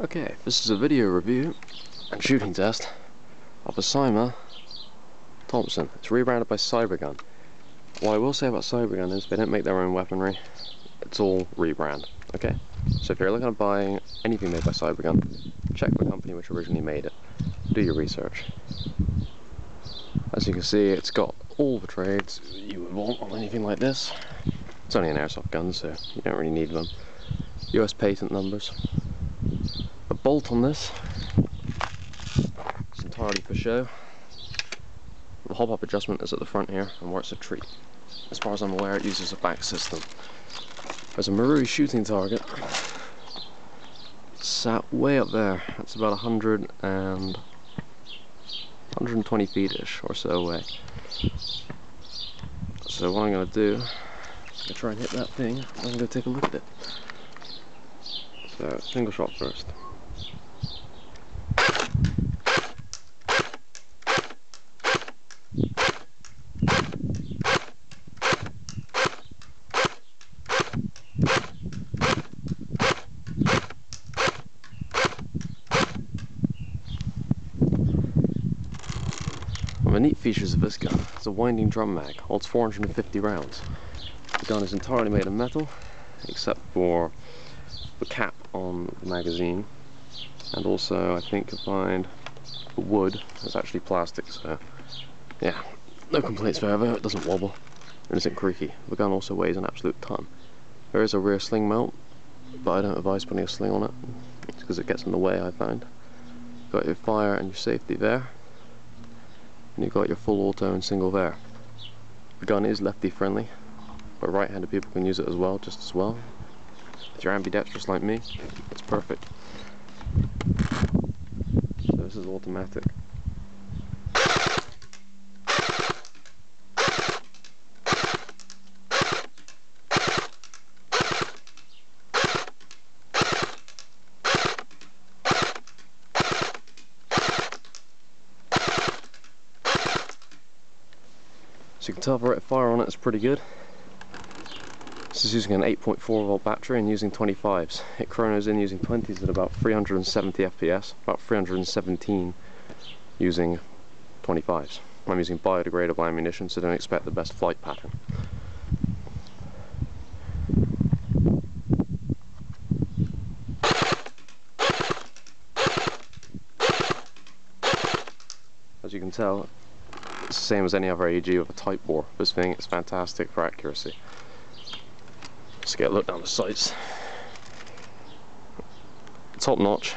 Okay, this is a video review and shooting test of a Cyma Thompson. It's rebranded by CYBERGUN. What I will say about CYBERGUN is they don't make their own weaponry. It's all rebrand, okay? So if you're looking at buying anything made by CYBERGUN, check the company which originally made it. Do your research. As you can see, it's got all the trades you would want on anything like this. It's only an airsoft gun, so you don't really need them. US patent numbers. The bolt on this is entirely for show. The hop-up adjustment is at the front here and works a treat. As far as I'm aware, it uses a back system. There's a Marui shooting target sat way up there. It's about 120 feet-ish or so away. So what I'm going to do is try and hit that thing. I'm going to take a look at it. So single shot first. One of the neat features of this gun is a winding drum mag. Holds 450 rounds. The gun is entirely made of metal, except for the cap on the magazine, and also I think you'll find the wood is actually plastic, so yeah, no complaints there. It doesn't wobble, it isn't creaky. The gun also weighs an absolute ton. There is a rear sling mount, but I don't advise putting a sling on it, because it gets in the way, I find. You've got your fire and your safety there, and you've got your full auto and single there. The gun is lefty friendly, but right-handed people can use it as well, just as well. If you're ambidextrous like me, it's perfect. So this is automatic. So you can tell the rate of fire on it is pretty good. This is using an 8.4 volt battery and using 25s. It chronos in using 20s at about 370 FPS, about 317 using 25s. I'm using biodegradable ammunition, so don't expect the best flight pattern. As you can tell, it's the same as any other AEG with a type bore. This thing is fantastic for accuracy. Let's get a look down the sights. Top notch.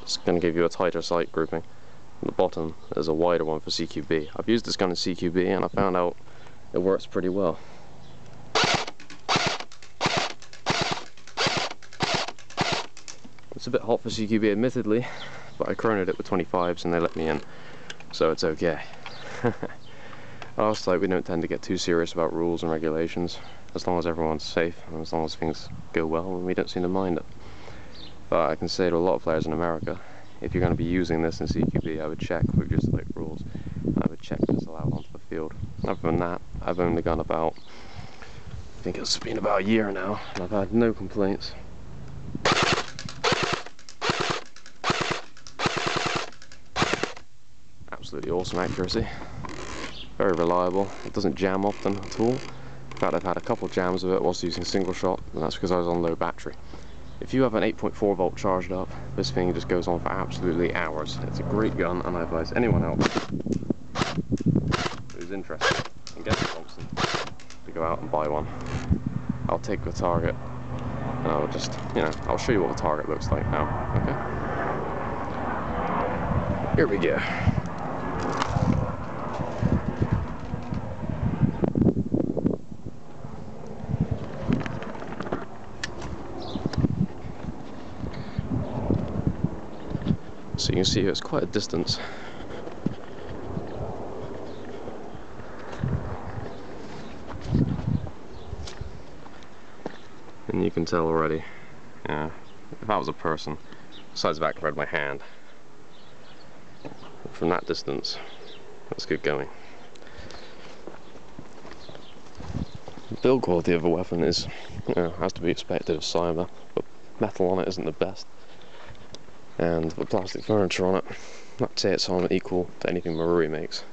It's going to give you a tighter sight grouping. On the bottom is a wider one for CQB. I've used this gun in CQB and I found out it works pretty well. It's a bit hot for CQB admittedly, but I chronoed it with 25s and they let me in, so it's okay. Last, we don't tend to get too serious about rules and regulations. As long as everyone's safe and as long as things go well, we don't seem to mind it. But I can say to a lot of players in America, if you're going to be using this in CQB, I would check with your select rules. I would check if it's allowed onto the field. Other than that, I've owned the gun about, I think it's been about a year now, and I've had no complaints. Absolutely awesome accuracy. Very reliable. It doesn't jam often at all. In fact, I've had a couple of jams of it whilst using single shot, and that's because I was on low battery. If you have an 8.4 volt charged up, this thing just goes on for absolutely hours. It's a great gun, and I advise anyone else who's interested in getting a Thompson to go out and buy one. I'll take the target, and I'll just, I'll show you what the target looks like now, okay? Here we go. So you can see it's quite a distance. And you can tell already, if I was a person, besides the fact I read my hand, from that distance, that's good going. The build quality of a weapon is, has to be expected of Cyma, but metal on it isn't the best. and the plastic furniture on it. I'd say it's on equal to anything Marui makes.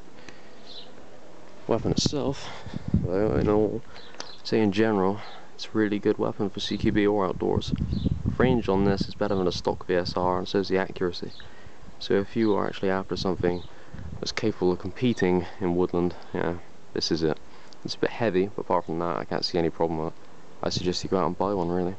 Weapon itself, though, I'd say in general, it's a really good weapon for CQB or outdoors. Range on this is better than a stock VSR, and so is the accuracy. So if you are actually after something that's capable of competing in woodland, yeah, this is it. It's a bit heavy, but apart from that, I can't see any problem with it. I suggest you go out and buy one, really.